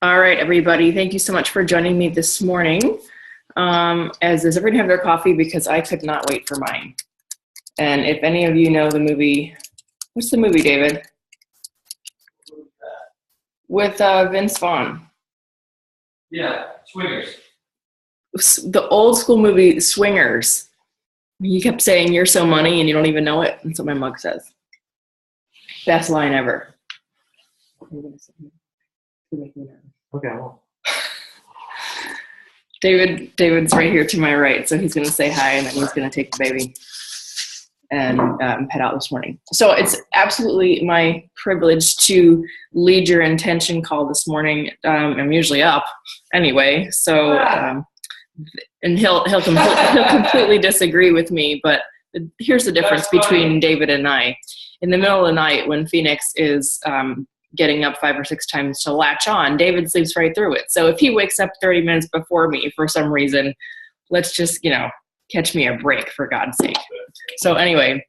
All right, everybody. Thank you so much for joining me this morning. As does everyone have their coffee, because I could not wait for mine. And if any of you know the movie, what's the movie, David? With Vince Vaughn. Yeah, Swingers. The old school movie, Swingers. He kept saying, "You're so money," and you don't even know it. That's what my mug says. Best line ever. Okay, well. David's right here to my right, so he's going to say hi, and then he's going to take the baby and head out this morning. So it's absolutely my privilege to lead your intention call this morning. I'm usually up anyway, so and he'll completely disagree with me, but here's the difference between David and I. In the middle of the night, when Phoenix is getting up 5 or 6 times to latch on, David sleeps right through it. So if he wakes up 30 minutes before me for some reason, let's just, catch me a break, for God's sake. So anyway,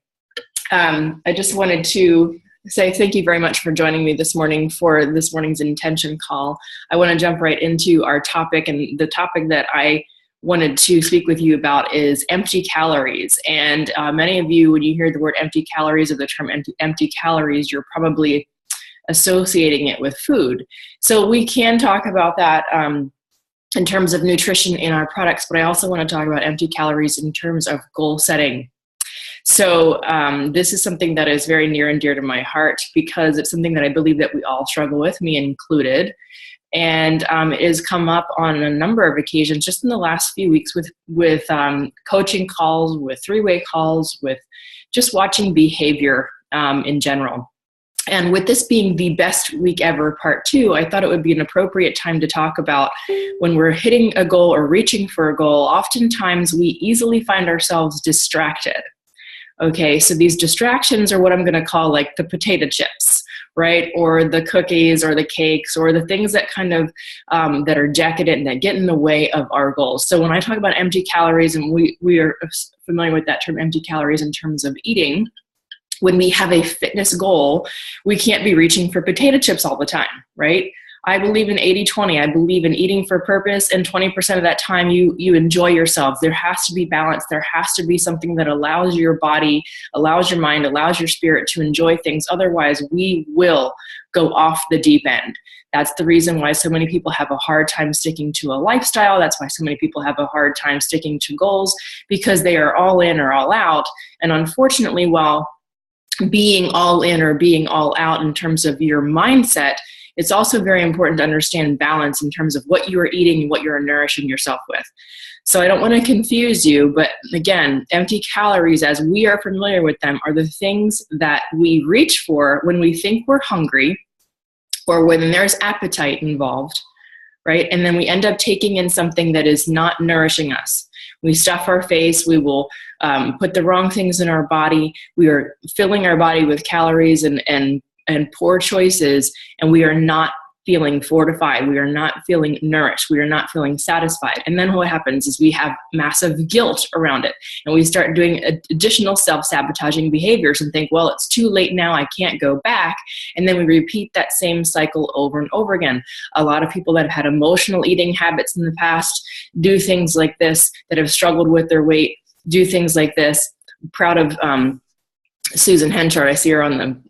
I just wanted to say thank you very much for joining me this morning for this morning's intention call. I want to jump right into our topic, and the topic that I wanted to speak with you about is empty calories. And many of you, when you hear the word empty calories or the term empty calories, you're probably associating it with food. So we can talk about that in terms of nutrition in our products, but I also want to talk about empty calories in terms of goal setting. So this is something that is very near and dear to my heart, because it's something that I believe that we all struggle with, me included. And it has come up on a number of occasions just in the last few weeks with coaching calls, with 3-way calls, with just watching behavior in general. And with this being the best week ever, part 2, I thought it would be an appropriate time to talk about when we're hitting a goal or reaching for a goal. Oftentimes we easily find ourselves distracted. Okay, so these distractions are what I'm going to call like the potato chips, right? Or the cookies or the cakes or the things that kind of that are decadent and that get in the way of our goals. So when I talk about empty calories, and we are familiar with that term, empty calories, in terms of eating, when we have a fitness goal, we can't be reaching for potato chips all the time, right? I believe in 80-20. I believe in eating for purpose, and 20% of that time you enjoy yourself. There has to be balance. There has to be something that allows your body, allows your mind, allows your spirit to enjoy things. Otherwise, we will go off the deep end. That's the reason why so many people have a hard time sticking to a lifestyle. That's why so many people have a hard time sticking to goals, because they are all in or all out. And unfortunately, while being all in or being all out in terms of your mindset, it's also very important to understand balance in terms of what you are eating and what you're nourishing yourself with. So I don't want to confuse you, but again, empty calories, as we are familiar with them, are the things that we reach for when we think we're hungry or when there's appetite involved, right? And then we end up taking in something that is not nourishing us. We stuff our face, we will put the wrong things in our body, we are filling our body with calories and poor choices, and we are not feeling fortified, we are not feeling nourished, we are not feeling satisfied. And then what happens is we have massive guilt around it, and we start doing additional self-sabotaging behaviors and think, well, it's too late now, I can't go back. And then we repeat that same cycle over and over again. A lot of people that have had emotional eating habits in the past do things like this, that have struggled with their weight, do things like this. I'm proud of Susan Henchard. I see her on the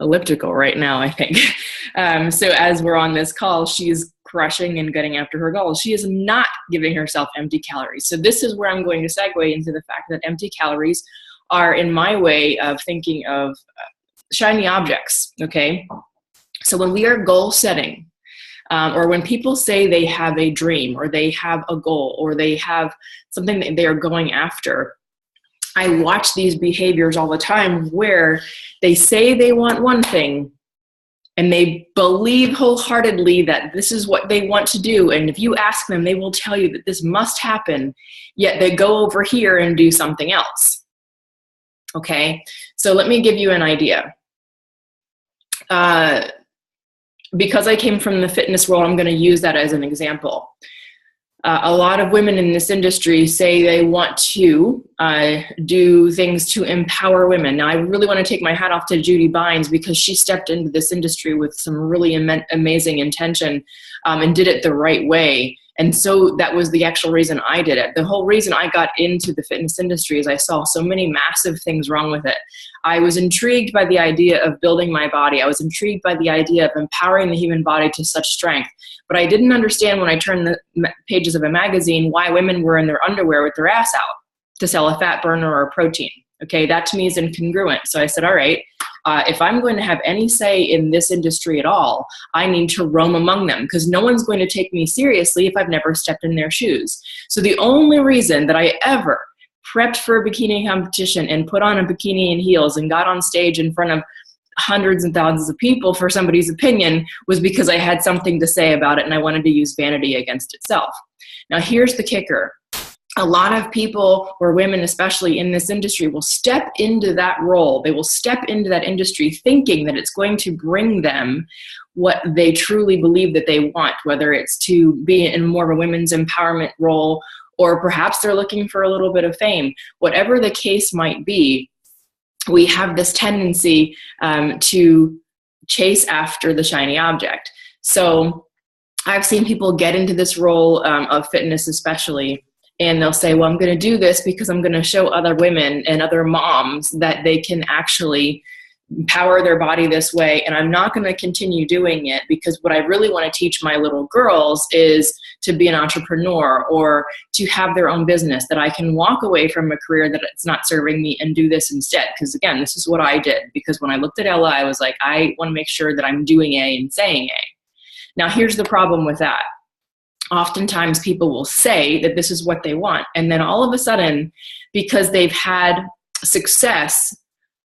elliptical right now, I think. So as we're on this call, she's crushing and getting after her goals. She is not giving herself empty calories. So this is where I'm going to segue into the fact that empty calories are, in my way of thinking of, shiny objects, okay? So when we are goal setting, or when people say they have a dream or they have a goal or they have something that they are going after, I watch these behaviors all the time where they say they want one thing and they believe wholeheartedly that this is what they want to do. And if you ask them, they will tell you that this must happen, yet they go over here and do something else. Okay, so let me give you an idea. Because I came from the fitness world, I'm going to use that as an example. A lot of women in this industry say they want to do things to empower women. Now, I really want to take my hat off to Judy Bynes, because she stepped into this industry with some really amazing intention and did it the right way. And so that was the actual reason I did it. The whole reason I got into the fitness industry is I saw so many massive things wrong with it. I was intrigued by the idea of building my body. I was intrigued by the idea of empowering the human body to such strength. But I didn't understand when I turned the pages of a magazine why women were in their underwear with their ass out to sell a fat burner or a protein. Okay, that to me is incongruent. So I said, all right, if I'm going to have any say in this industry at all, I need to roam among them, because no one's going to take me seriously if I've never stepped in their shoes. So the only reason that I ever prepped for a bikini competition and put on a bikini and heels and got on stage in front of hundreds and thousands of people for somebody's opinion was because I had something to say about it, and I wanted to use vanity against itself. Now, here's the kicker. A lot of people, or women especially in this industry, will step into that role. They will step into that industry thinking that it's going to bring them what they truly believe that they want, whether it's to be in more of a women's empowerment role, or perhaps they're looking for a little bit of fame. Whatever the case might be, we have this tendency to chase after the shiny object. So I've seen people get into this role of fitness especially, and they'll say, well, I'm going to do this because I'm going to show other women and other moms that they can actually empower their body this way, and I'm not going to continue doing it because what I really want to teach my little girls is to be an entrepreneur or to have their own business, that I can walk away from a career that it's not serving me and do this instead. Because again, this is what I did, because when I looked at Ella, I was like, I want to make sure that I'm doing A and saying A. Now, here's the problem with that. Oftentimes people will say that this is what they want, and then all of a sudden, because they've had success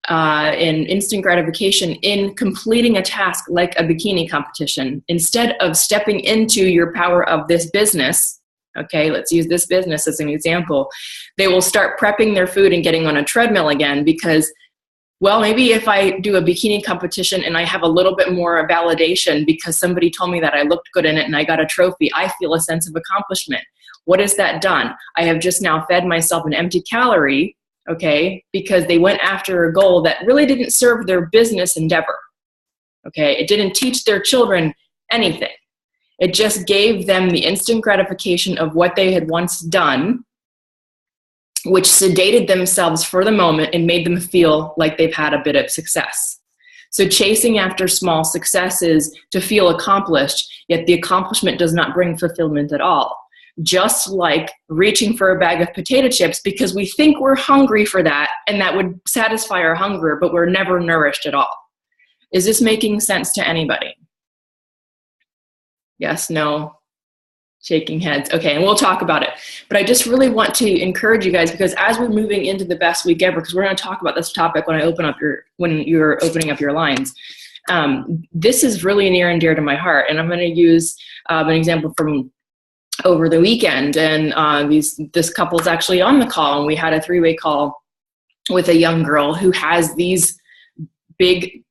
in instant gratification in completing a task like a bikini competition, instead of stepping into your power of this business, okay, let's use this business as an example, they will start prepping their food and getting on a treadmill again because, well, maybe if I do a bikini competition and I have a little bit more validation because somebody told me that I looked good in it and I got a trophy, I feel a sense of accomplishment. What has that done? I have just now fed myself an empty calorie, okay, because they went after a goal that really didn't serve their business endeavor, okay? It didn't teach their children anything. It just gave them the instant gratification of what they had once done, which sedated themselves for the moment and made them feel like they've had a bit of success. So chasing after small successes to feel accomplished, yet the accomplishment does not bring fulfillment at all. Just like reaching for a bag of potato chips because we think we're hungry for that and that would satisfy our hunger, but we're never nourished at all. Is this making sense to anybody? Yes, no? Shaking heads. Okay, and we'll talk about it. But I just really want to encourage you guys, because as we're moving into the best week ever, because we're going to talk about this topic when you're opening up your lines. This is really near and dear to my heart, and I'm going to use an example from over the weekend. And this couple's actually on the call, and we had a 3-way call with a young girl who has these big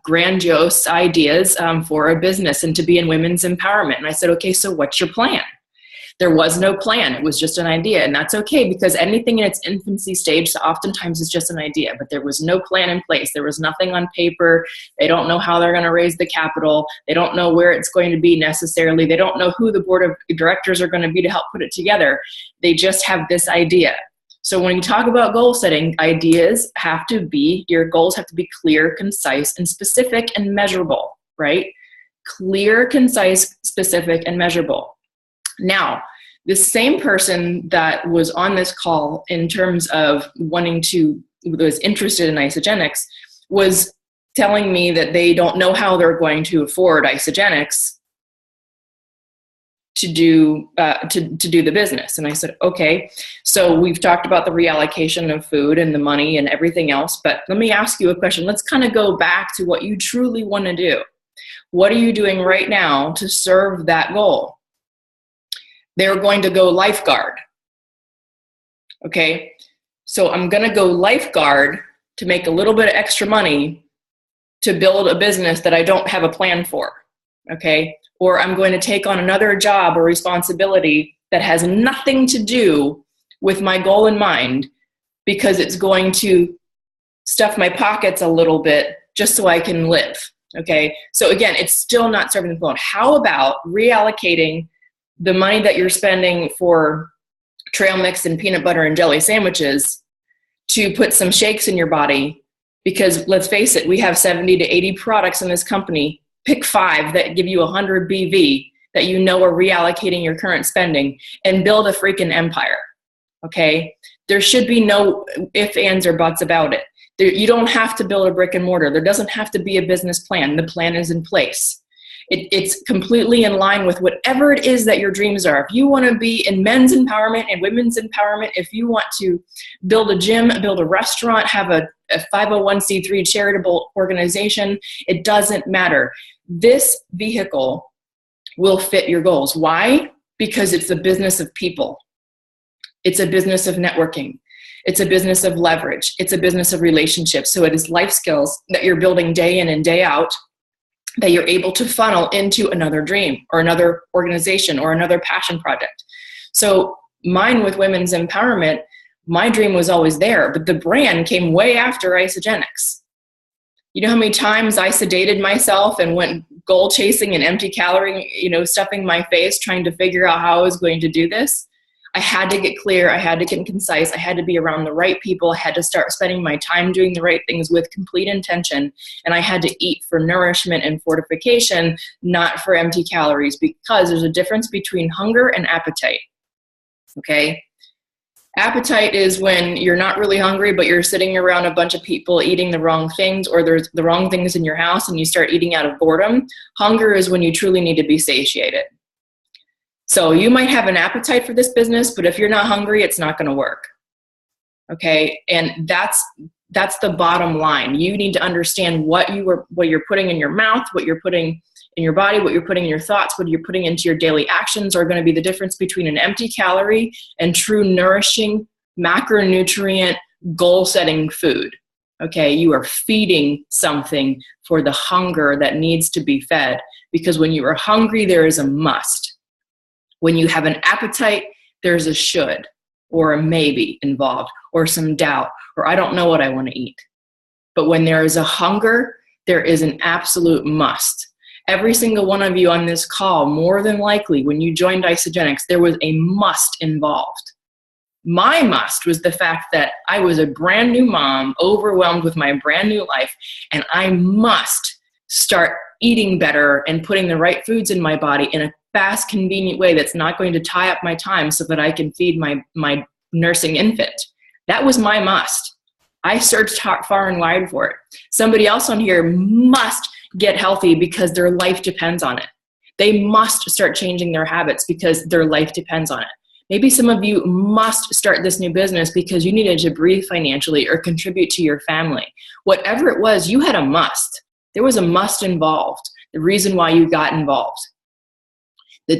grandiose ideas for a business and to be in women's empowerment. And I said, okay, so what's your plan? There was no plan. It was just an idea. And that's okay, because anything in its infancy stage, so oftentimes it's just an idea, but there was no plan in place. There was nothing on paper. They don't know how they're going to raise the capital. They don't know where it's going to be necessarily. They don't know who the board of directors are going to be to help put it together. They just have this idea. So when you talk about goal setting, ideas have to be, your goals have to be clear, concise, and specific and measurable, right? Clear, concise, specific, and measurable. Now, the same person that was on this call in terms of was interested in isogenics, was telling me that they don't know how they're going to afford isogenics to do the business. And I said, okay, so we've talked about the reallocation of food and the money and everything else, but let me ask you a question. Let's kind of go back to what you truly want to do. What are you doing right now to serve that goal? They're going to go lifeguard. Okay, so I'm going to go lifeguard to make a little bit of extra money to build a business that I don't have a plan for. Okay, or I'm going to take on another job or responsibility that has nothing to do with my goal in mind, because it's going to stuff my pockets a little bit just so I can live. Okay. So again, it's still not serving the goal. How about reallocating the money that you're spending for trail mix and peanut butter and jelly sandwiches to put some shakes in your body? Because let's face it, we have 70 to 80 products in this company. Pick 5 that give you 100 BV that you know are reallocating your current spending, and build a freaking empire. Okay. There should be no ifs, ands, or buts about it. You don't have to build a brick and mortar. There doesn't have to be a business plan. The plan is in place. It's completely in line with whatever it is that your dreams are. If you want to be in men's empowerment and women's empowerment, if you want to build a gym, build a restaurant, have a 501c3 charitable organization, it doesn't matter. This vehicle will fit your goals. Why? Because it's a business of people. It's a business of networking. It's a business of leverage. It's a business of relationships. So it is life skills that you're building day in and day out that you're able to funnel into another dream or another organization or another passion project. So mine with women's empowerment, my dream was always there, but the brand came way after Isagenix. You know how many times I sedated myself and went goal chasing and empty calorie, stuffing my face, trying to figure out how I was going to do this? I had to get clear. I had to get concise. I had to be around the right people. I had to start spending my time doing the right things with complete intention. And I had to eat for nourishment and fortification, not for empty calories, because there's a difference between hunger and appetite. Okay? Appetite is when you're not really hungry, but you're sitting around a bunch of people eating the wrong things, or there's the wrong things in your house and you start eating out of boredom. Hunger is when you truly need to be satiated. So you might have an appetite for this business, but if you're not hungry, it's not going to work. Okay. And that's the bottom line. You need to understand what you're putting in your mouth, what you're putting in your body, what you're putting in your thoughts, what you're putting into your daily actions are going to be the difference between an empty calorie and true nourishing, macronutrient, goal-setting food. Okay. You are feeding something for the hunger that needs to be fed, because when you are hungry, there is a must. When you have an appetite, there's a should or a maybe involved, or some doubt, or I don't know what I want to eat. But when there is a hunger, there is an absolute must. Every single one of you on this call, more than likely, when you joined Isagenix, there was a must involved. My must was the fact that I was a brand new mom, overwhelmed with my brand new life, and I must start eating better and putting the right foods in my body in a fast, convenient way that's not going to tie up my time so that I can feed my nursing infant. That was my must. I searched far and wide for it. Somebody else on here must get healthy because their life depends on it. They must start changing their habits because their life depends on it. Maybe some of you must start this new business because you needed to breathe financially or contribute to your family. Whatever it was, you had a must. There was a must involved. The reason why you got involved.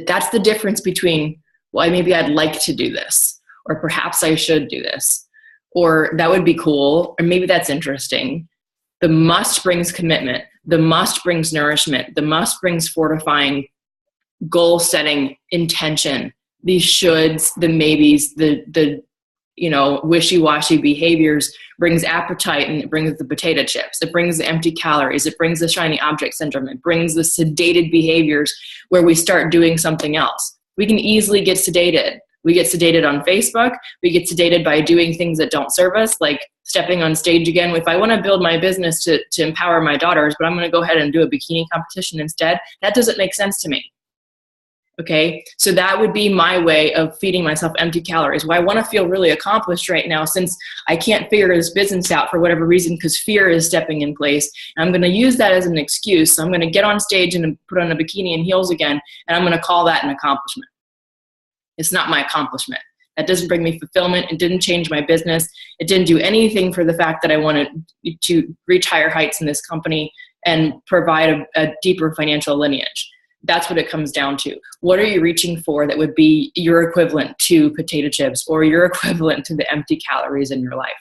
That's the difference between, well, maybe I'd like to do this, or perhaps I should do this, or that would be cool, or maybe that's interesting. The must brings commitment. The must brings nourishment. The must brings fortifying, goal setting, intention. These shoulds, the maybes, the wishy-washy behaviors brings appetite, and it brings the potato chips. It brings the empty calories. It brings the shiny object syndrome. It brings the sedated behaviors where we start doing something else. We can easily get sedated. We get sedated on Facebook. We get sedated by doing things that don't serve us, like stepping on stage again. If I want to build my business to empower my daughters, but I'm going to go ahead and do a bikini competition instead, that doesn't make sense to me. Okay, so that would be my way of feeding myself empty calories. Well, I want to feel really accomplished right now since I can't figure this business out for whatever reason because fear is stepping in place. And I'm going to use that as an excuse. So I'm going to get on stage and put on a bikini and heels again, and I'm going to call that an accomplishment. It's not my accomplishment. That doesn't bring me fulfillment. It didn't change my business. It didn't do anything for the fact that I wanted to reach higher heights in this company and provide a deeper financial lineage. That's what it comes down to. What are you reaching for that would be your equivalent to potato chips or your equivalent to the empty calories in your life?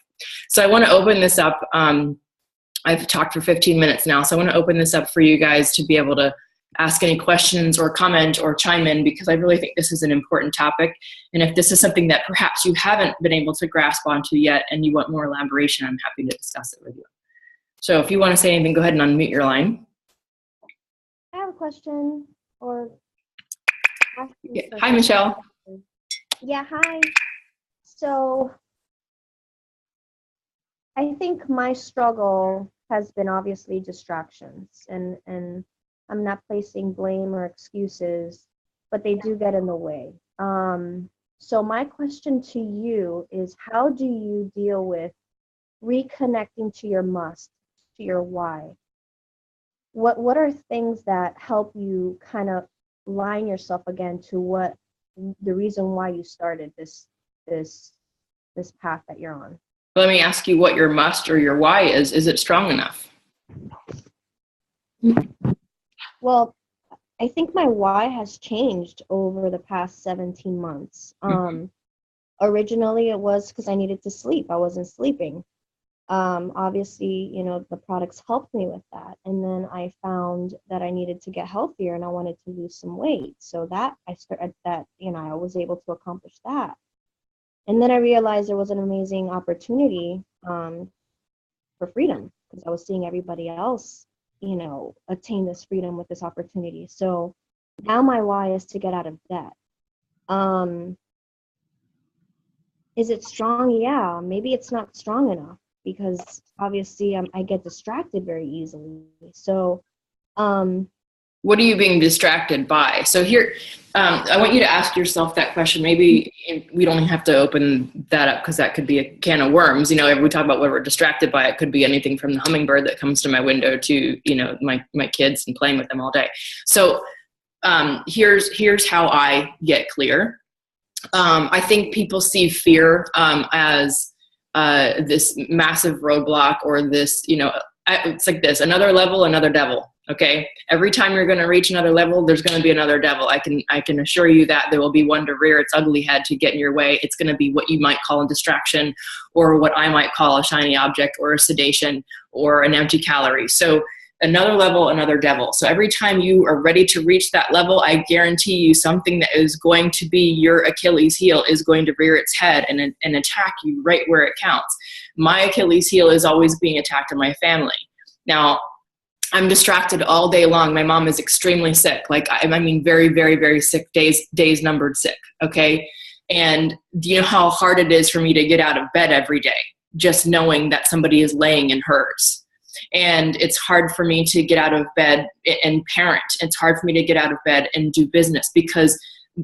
So I want to open this up. I've talked for 15 minutes now, so I want to open this up for you guys to be able to ask any questions or comment or chime in, because I really think this is an important topic. And if this is something that perhaps you haven't been able to grasp onto yet and you want more elaboration, I'm happy to discuss it with you. So if you want to say anything, go ahead and unmute your line. I have a question or Yeah. Hi, Michelle. Yeah, hi. So I think my struggle has been obviously distractions, and I'm not placing blame or excuses, but they do get in the way. So my question to you is, how do you deal with reconnecting to your must, to your why? What are things that help you kind of line yourself again to what the reason why you started this path that you're on? Let me ask you what your must or your why is. Is it strong enough? Well, I think my why has changed over the past 17 months. Originally, it was because I needed to sleep. I wasn't sleeping. Obviously, the products helped me with that. And then I found that I needed to get healthier and I wanted to lose some weight. So that I was able to accomplish that. And then I realized there was an amazing opportunity for freedom, because I was seeing everybody else, attain this freedom with this opportunity. So now my why is to get out of debt. Is it strong? Yeah, maybe it's not strong enough, because obviously I get distracted very easily. So what are you being distracted by? So here, I want you to ask yourself that question. Maybe we don't have to open that up, because that could be a can of worms. If we talk about what we're distracted by, it could be anything from the hummingbird that comes to my window to, my kids and playing with them all day. So here's how I get clear. I think people see fear as this massive roadblock, or this, it's like this: another level, another devil. Okay. Every time you're going to reach another level, there's going to be another devil. I can assure you that there will be one to rear its ugly head to get in your way. It's going to be what you might call a distraction, or what I might call a shiny object, or a sedation, or an empty calorie. So another level, another devil. So every time you are ready to reach that level, I guarantee you something that is going to be your Achilles heel is going to rear its head and attack you right where it counts. My Achilles heel is always being attacked in my family. Now, I'm distracted all day long. My mom is extremely sick. Very, very, very sick, days numbered sick. Okay. And do you know how hard it is for me to get out of bed every day, just knowing that somebody is laying in hers? And it's hard for me to get out of bed and parent. It's hard for me to get out of bed and do business, because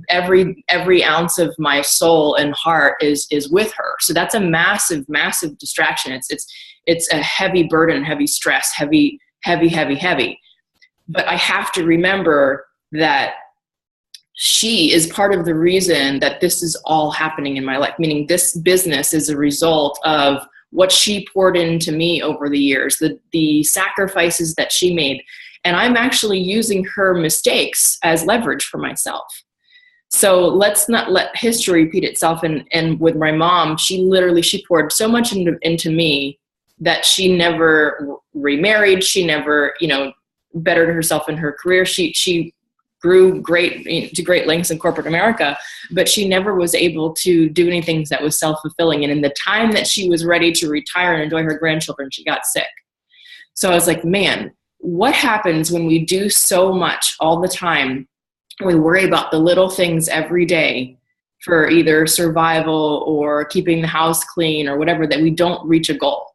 every ounce of my soul and heart is with her. So that's a massive, massive distraction. It's a heavy burden, heavy stress, heavy. But I have to remember that she is part of the reason that this is all happening in my life, meaning this business is a result of what she poured into me over the years, the sacrifices that she made. And I'm actually using her mistakes as leverage for myself. So let's not let history repeat itself. And with my mom, she poured so much into me that she never remarried. She never, bettered herself in her career. She grew to great lengths in corporate America, but she never was able to do anything that was self-fulfilling. And in the time that she was ready to retire and enjoy her grandchildren, she got sick. So I was like, man, what happens when we do so much all the time? We worry about the little things every day for either survival or keeping the house clean or whatever, that we don't reach a goal.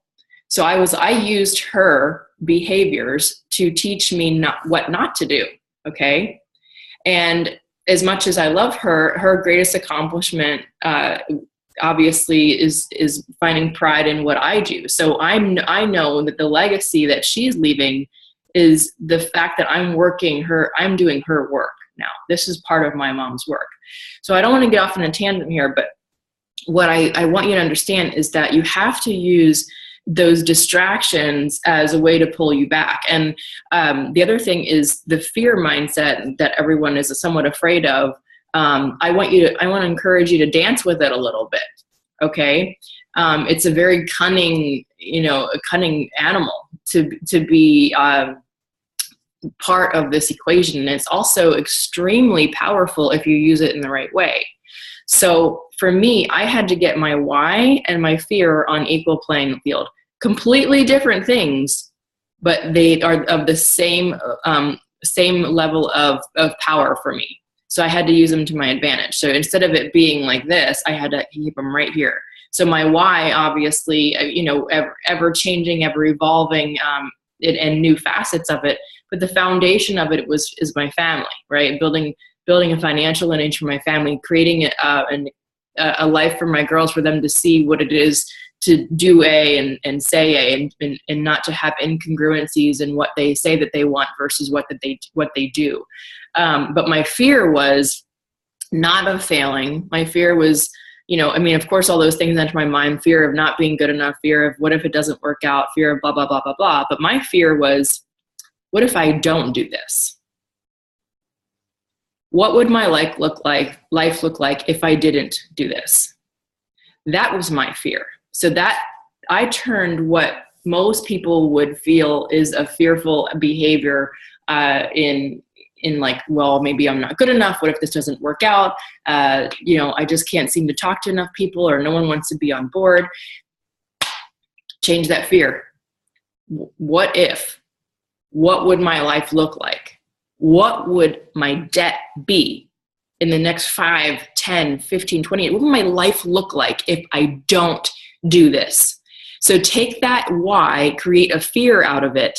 So I used her behaviors to teach me what not to do. Okay. And as much as I love her, her greatest accomplishment, obviously is finding pride in what I do. So I know that the legacy that she's leaving is the fact that I'm doing her work now. This is part of my mom's work. So I don't want to get off on a tangent here, but what I want you to understand is that you have to use those distractions as a way to pull you back. And the other thing is the fear mindset that everyone is somewhat afraid of. I want to encourage you to dance with it a little bit. Okay. It's a very cunning, a cunning animal to be, part of this equation. And it's also extremely powerful if you use it in the right way. So for me, I had to get my why and my fear on equal playing field. Completely different things, but they are of the same level of power for me. So I had to use them to my advantage. So instead of it being like this, I had to keep them right here. So my why, obviously, ever changing, ever evolving, and new facets of it. But the foundation of it is my family, right? Building a financial lineage for my family, creating a life for my girls, for them to see what it is to do A and say A, and not to have incongruencies in what they say that they want versus what they do. But my fear was not of failing. My fear was, of course, all those things enter my mind: fear of not being good enough, fear of what if it doesn't work out, fear of blah, blah, blah, blah, blah. But my fear was, what if I don't do this? What would my life look like if I didn't do this? That was my fear. So that I turned what most people would feel is a fearful behavior in like, well, maybe I'm not good enough. What if this doesn't work out? I just can't seem to talk to enough people, or no one wants to be on board. Change that fear. What if? What would my life look like? What would my debt be in the next 5, 10, 15, 20 years? What would my life look like if I don't do this? So take that why, create a fear out of it,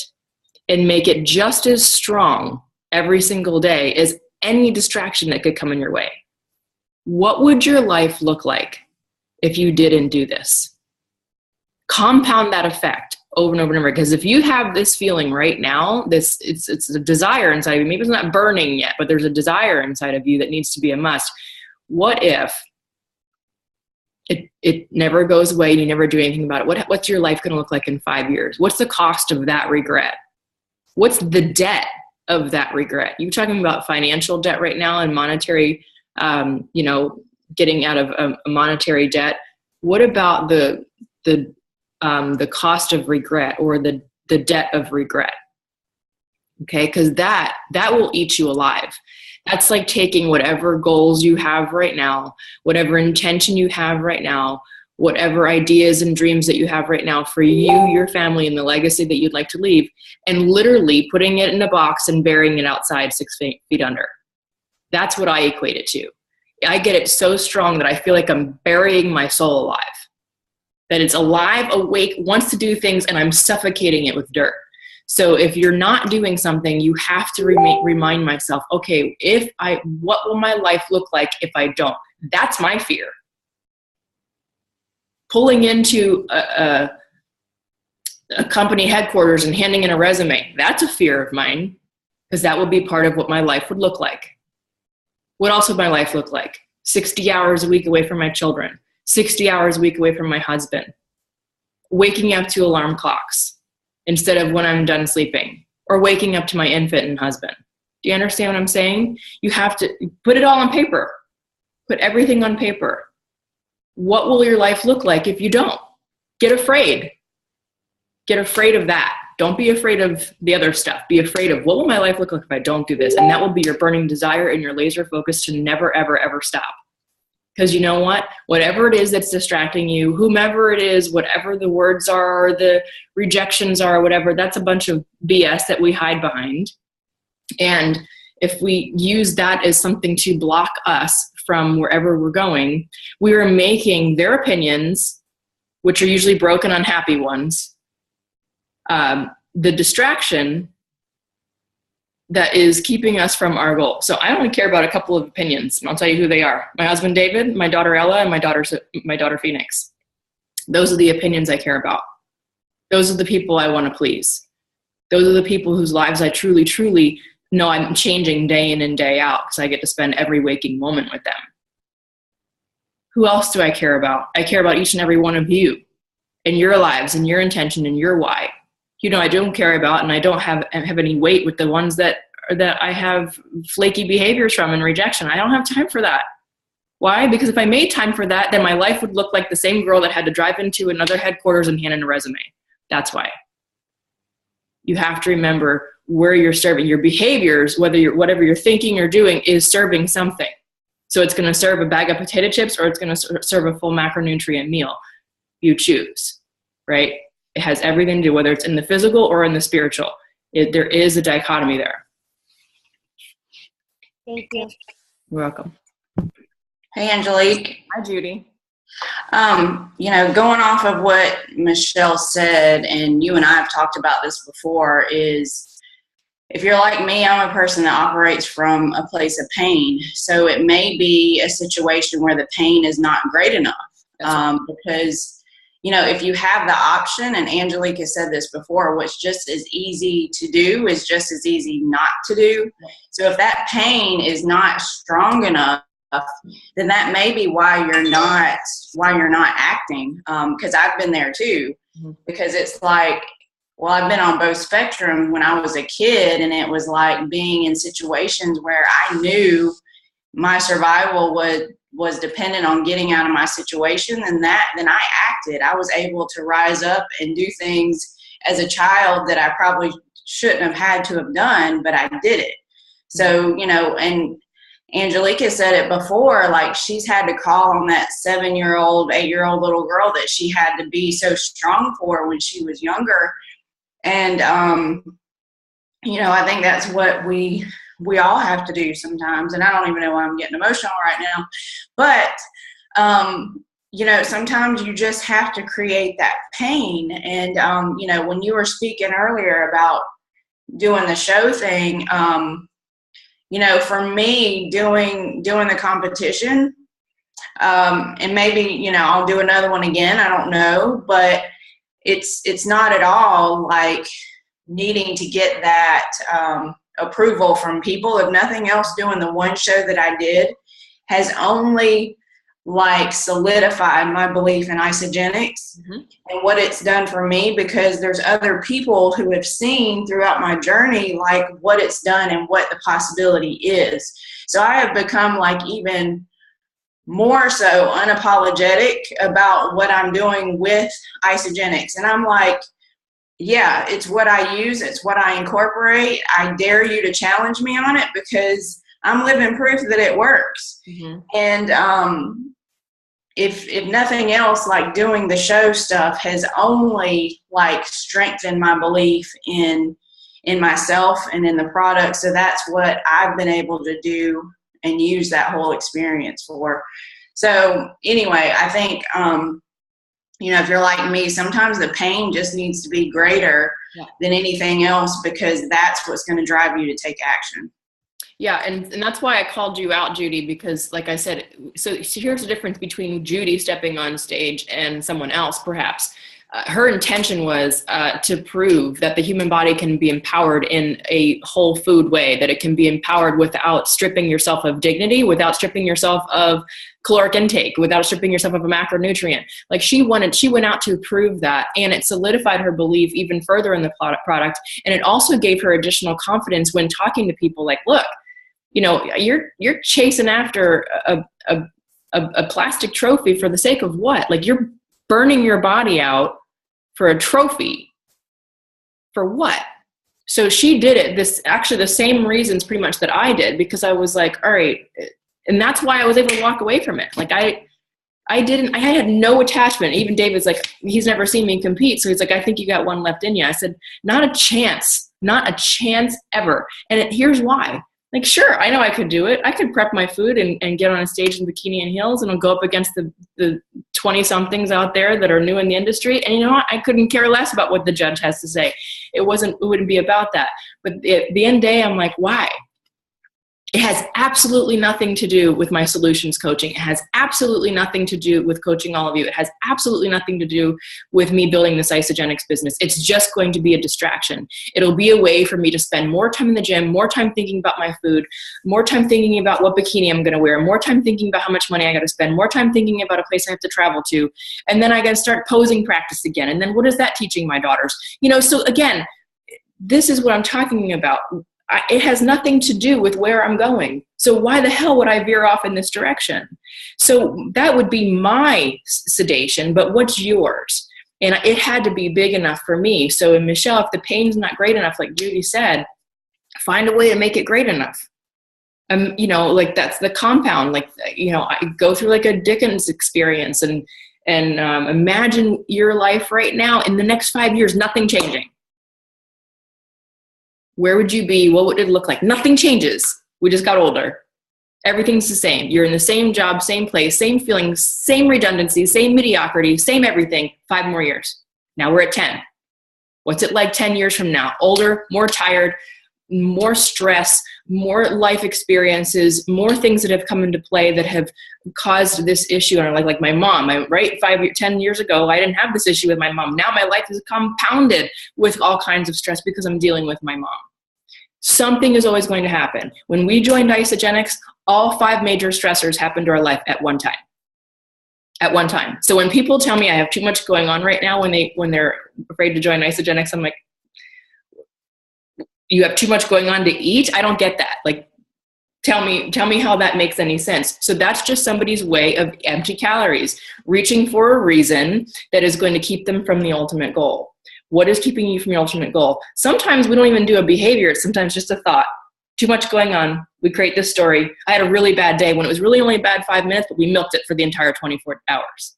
and make it just as strong every single day as any distraction that could come in your way. What would your life look like if you didn't do this? Compound that effect over and over and over. Because if you have this feeling right now, it's a desire inside of you. Maybe it's not burning yet, but there's a desire inside of you that needs to be a must. What if it never goes away and you never do anything about it? What's your life going to look like in 5 years? What's the cost of that regret? What's the debt of that regret? You're talking about financial debt right now and monetary, getting out of a monetary debt. What about the cost of regret, or the debt of regret? Okay, because that will eat you alive. That's like taking whatever goals you have right now, whatever intention you have right now, whatever ideas and dreams that you have right now for you, your family, and the legacy that you'd like to leave, and literally putting it in a box and burying it outside 6 feet under. That's what I equate it to. I get it so strong that I feel like I'm burying my soul alive. That it's alive, awake, wants to do things, and I'm suffocating it with dirt. So if you're not doing something, you have to remind myself, okay, what will my life look like if I don't? That's my fear. Pulling into a company headquarters and handing in a resume, that's a fear of mine, because that will be part of what my life would look like. What else would my life look like? 60 hours a week away from my children, 60 hours a week away from my husband, waking up to alarm clocks instead of when I'm done sleeping, or waking up to my infant and husband. Do you understand what I'm saying? You have to put it all on paper. Put everything on paper. What will your life look like if you don't? Get afraid. Get afraid of that. Don't be afraid of the other stuff. Be afraid of, what will my life look like if I don't do this? And that will be your burning desire and your laser focus to never, ever, ever stop. Because you know what? Whatever it is that's distracting you, whomever it is, whatever the words are, the rejections are, whatever, that's a bunch of BS that we hide behind. And if we use that as something to block us from wherever we're going, we are making their opinions, which are usually broken, unhappy ones, the distraction that is keeping us from our goal. So I only care about a couple of opinions, and I'll tell you who they are. My husband, David, my daughter, Ella, and my daughter, Phoenix. Those are the opinions I care about. Those are the people I want to please. Those are the people whose lives I truly, truly know I'm changing day in and day out, because I get to spend every waking moment with them. Who else do I care about? I care about each and every one of you and your lives and your intention and your why. I don't care about, and I don't have any weight with the ones that I have flaky behaviors from and rejection. I don't have time for that. Why? Because if I made time for that, then my life would look like the same girl that had to drive into another headquarters and hand in a resume. That's why. You have to remember where you're serving. Your behaviors, whatever you're thinking or doing, is serving something. So it's going to serve a bag of potato chips, or it's going to serve a full macronutrient meal. You choose, right? It has everything to do, whether it's in the physical or in the spiritual. There is a dichotomy there. Thank you. You're welcome. Hey, Angelique. Hi, Judy. Going off of what Michelle said, and you and I have talked about this before, is if you're like me, I'm a person that operates from a place of pain. So it may be a situation where the pain is not great enough. Because, if you have the option, and Angelique has said this before, what's just as easy to do is just as easy not to do. So if that pain is not strong enough, then that may be why you're not acting. Because I've been there too. Because it's like, well, I've been on both spectrum when I was a kid, and it was like being in situations where I knew my survival was dependent on getting out of my situation, and then I acted. I was able to rise up and do things as a child that I probably shouldn't have had to have done, but I did it. So, and Angelique has said it before, like she's had to call on that 7-year-old, 8-year-old little girl that she had to be so strong for when she was younger. And, I think that's what we all have to do sometimes. And I don't even know why I'm getting emotional right now. But, sometimes you just have to create that pain. And, when you were speaking earlier about doing the show thing, for me, doing the competition, and maybe, I'll do another one again, I don't know, but it's not at all like needing to get that approval from people. If nothing else, doing the one show that I did has only like solidified my belief in isogenics and what it's done for me, because there's other people who have seen throughout my journey like what it's done and what the possibility is. So I have become like even more so unapologetic about what I'm doing with isogenics. And I'm like, yeah, it's what I use. It's what I incorporate. I dare you to challenge me on it, because I'm living proof that it works. And if nothing else, like doing the show stuff has only like strengthened my belief in myself and in the product. So that's what I've been able to do and use that whole experience for. So anyway, I think, if you're like me, sometimes the pain just needs to be greater than anything else, because that's what's going to drive you to take action. Yeah, and that's why I called you out, Judy, because like I said, so here's the difference between Judy stepping on stage and someone else, perhaps. Her intention was to prove that the human body can be empowered in a whole food way, that it can be empowered without stripping yourself of dignity, without stripping yourself of caloric intake, without stripping yourself of a macronutrient. Like she went out to prove that, and it solidified her belief even further in the product. And it also gave her additional confidence when talking to people like, look, you're chasing after a plastic trophy for the sake of what? Like you're burning your body out for a trophy. For what? So she did it. Actually the same reasons pretty much that I did, because I was like, all right. And that's why I was able to walk away from it. Like I had no attachment. Even David's like, he's never seen me compete. So he's like, I think you got one left in you. I said, not a chance ever. And here's why. Like, sure, I know I could do it. I could prep my food and get on a stage in bikini and heels, and I'll go up against the 20-somethings out there that are new in the industry. And you know what? I couldn't care less about what the judge has to say. It wouldn't be about that. But at the end of the day, I'm like, why? It has absolutely nothing to do with my solutions coaching. It has absolutely nothing to do with coaching all of you. It has absolutely nothing to do with me building this isogenics business. It's just going to be a distraction. It'll be a way for me to spend more time in the gym, more time thinking about my food, more time thinking about what bikini I'm going to wear, more time thinking about how much money I got to spend, more time thinking about a place I have to travel to. And then I got to start posing practice again. And then what is that teaching my daughters? So again, this is what I'm talking about. It has nothing to do with where I'm going. So why the hell would I veer off in this direction? So that would be my sedation, but what's yours? And it had to be big enough for me. So Michelle, if the pain's not great enough, like Judy said, find a way to make it great enough. Like that's the compound. Like, I go through like a Dickens experience and imagine your life right now in the next 5 years, nothing changing. Where would you be? What would it look like? Nothing changes. We just got older. Everything's the same. You're in the same job, same place, same feelings, same redundancy, same mediocrity, same everything. 5 more years. Now we're at 10. What's it like 10 years from now? Older, more tired, more stress, more life experiences, more things that have come into play that have caused this issue. And like my mom, 10 years ago, I didn't have this issue with my mom. Now my life is compounded with all kinds of stress because I'm dealing with my mom. Something is always going to happen. When we joined Isagenix, all 5 major stressors happened to our life at one time. At one time. So when people tell me I have too much going on right now, when they're afraid to join Isagenix, I'm like, you have too much going on to eat? I don't get that. Like, tell me how that makes any sense. So that's just somebody's way of empty calories, reaching for a reason that is going to keep them from the ultimate goal. What is keeping you from your ultimate goal? Sometimes we don't even do a behavior. It's sometimes just a thought. Too much going on. We create this story. I had a really bad day when it was really only a bad 5 minutes, but we milked it for the entire 24 hours,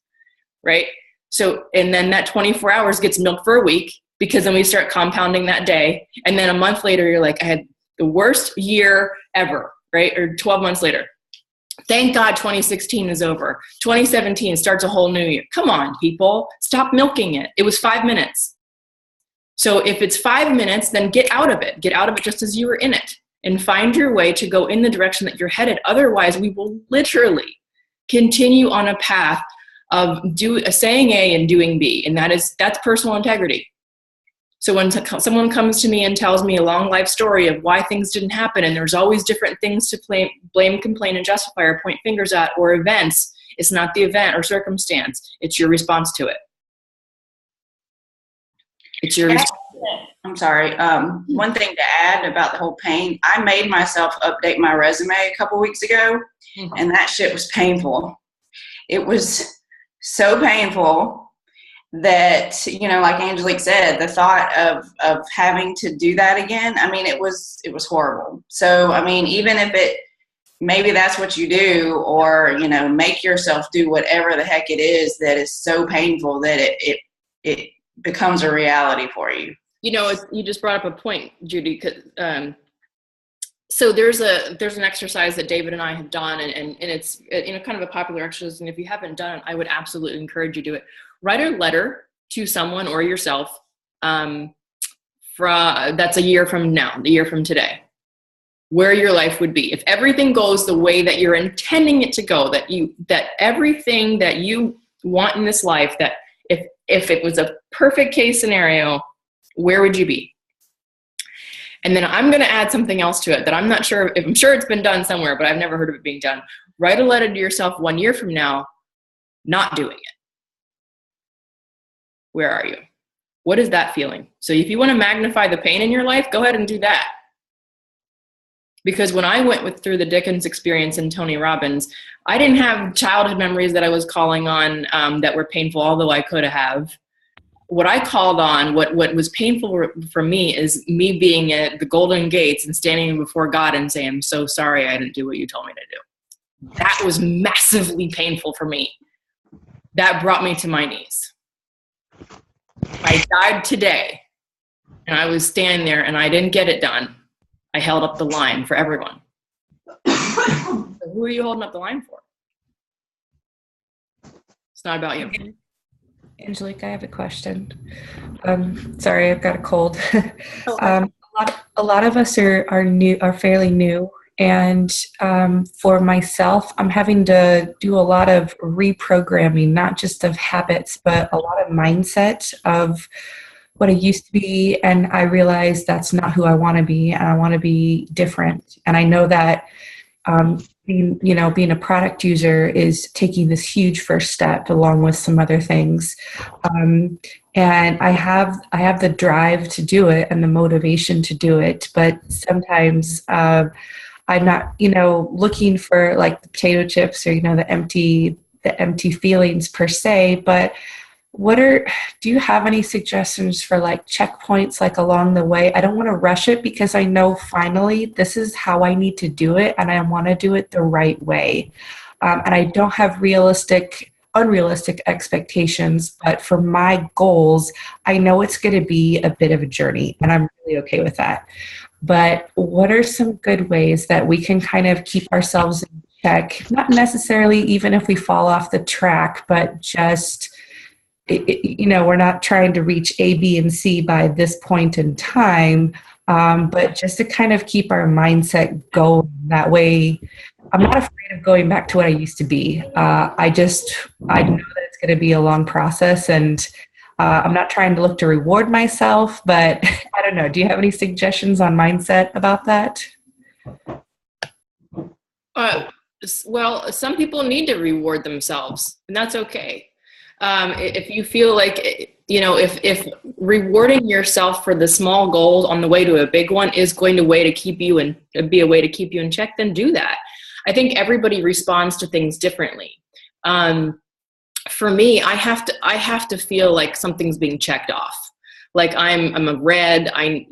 right? So, and then that 24 hours gets milked for a week, because then we start compounding that day. And then a month later, you're like, I had the worst year ever, right? Or 12 months later. Thank God 2016 is over. 2017 starts a whole new year. Come on, people. Stop milking it. It was 5 minutes. So if it's 5 minutes, then get out of it. Get out of it just as you were in it. And find your way to go in the direction that you're headed. Otherwise, we will literally continue on a path of saying A and doing B. And that's personal integrity. So when someone comes to me and tells me a long life story of why things didn't happen, and there's always different things to blame, complain, and justify or point fingers at, or events, it's not the event or circumstance. It's your response to it. It's your response. I'm sorry. One thing to add about the whole pain, I made myself update my resume a couple weeks ago, and that shit was painful. It was so painful that, like Angelique said, the thought of having to do that again, it was horrible. So, even if maybe that's what you do, or, make yourself do whatever the heck it is that is so painful that it becomes a reality for you. You just brought up a point, Judy, so there's an exercise that David and I have done, and it's kind of a popular exercise, and if you haven't done it, I would absolutely encourage you to do it. Write a letter to someone or yourself that's a year from now, the year from today, where your life would be. If everything goes the way that you're intending it to go, that everything that you want in this life, that if it was a perfect case scenario, where would you be? And then I'm going to add something else to it that I'm not sure, I'm sure it's been done somewhere, but I've never heard of it being done. Write a letter to yourself 1 year from now, not doing it. Where are you? What is that feeling? So if you want to magnify the pain in your life, go ahead and do that. Because when I went through the Dickens experience and Tony Robbins, I didn't have childhood memories that I was calling on that were painful, although I could have. What I called on, what was painful for me, is me being at the Golden Gates and standing before God and saying, I'm so sorry I didn't do what you told me to do. That was massively painful for me. That brought me to my knees. I died today, and I was standing there, and I didn't get it done. I held up the line for everyone. So who are you holding up the line for? It's not about you. Angelique, I have a question. Sorry, I've got a cold. A lot of us are fairly new, and for myself, I'm having to do a lot of reprogramming, not just of habits, but a lot of mindset of what I used to be, and I realize that's not who I want to be, and I want to be different. And I know that being a product user is taking this huge first step, along with some other things. And I have the drive to do it and the motivation to do it, but sometimes I'm not, looking for like the potato chips or the empty feelings per se, but do you have any suggestions for like checkpoints like along the way? I don't want to rush it because I know finally this is how I need to do it and I want to do it the right way. And I don't have unrealistic expectations, but for my goals, I know it's going to be a bit of a journey and I'm really okay with that. But what are some good ways that we can kind of keep ourselves in check? Not necessarily even if we fall off the track, but just we're not trying to reach A, B, and C by this point in time, but just to kind of keep our mindset going. That way, I'm not afraid of going back to what I used to be. I know that it's going to be a long process, and I'm not trying to look to reward myself, but I don't know. Do you have any suggestions on mindset about that? Well, some people need to reward themselves, and that's okay. If you feel like, if rewarding yourself for the small goals on the way to a big one is going to be a way to keep you in check, then do that. I think everybody responds to things differently. For me, I have to feel like something's being checked off. Like I'm a red. I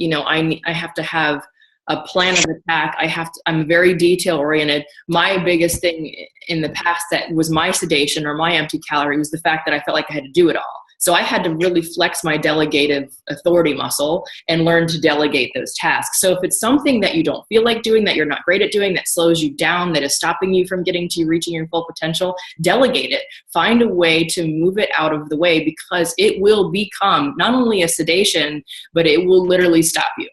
have to have a plan of attack. I'm very detail oriented. My biggest thing in the past that was my sedation or my empty calorie was the fact that I felt like I had to do it all. So I had to really flex my delegative authority muscle and learn to delegate those tasks. So if it's something that you don't feel like doing, that you're not great at doing, that slows you down, that is stopping you from reaching your full potential, delegate it. Find a way to move it out of the way, because it will become not only a sedation, but it will literally stop you.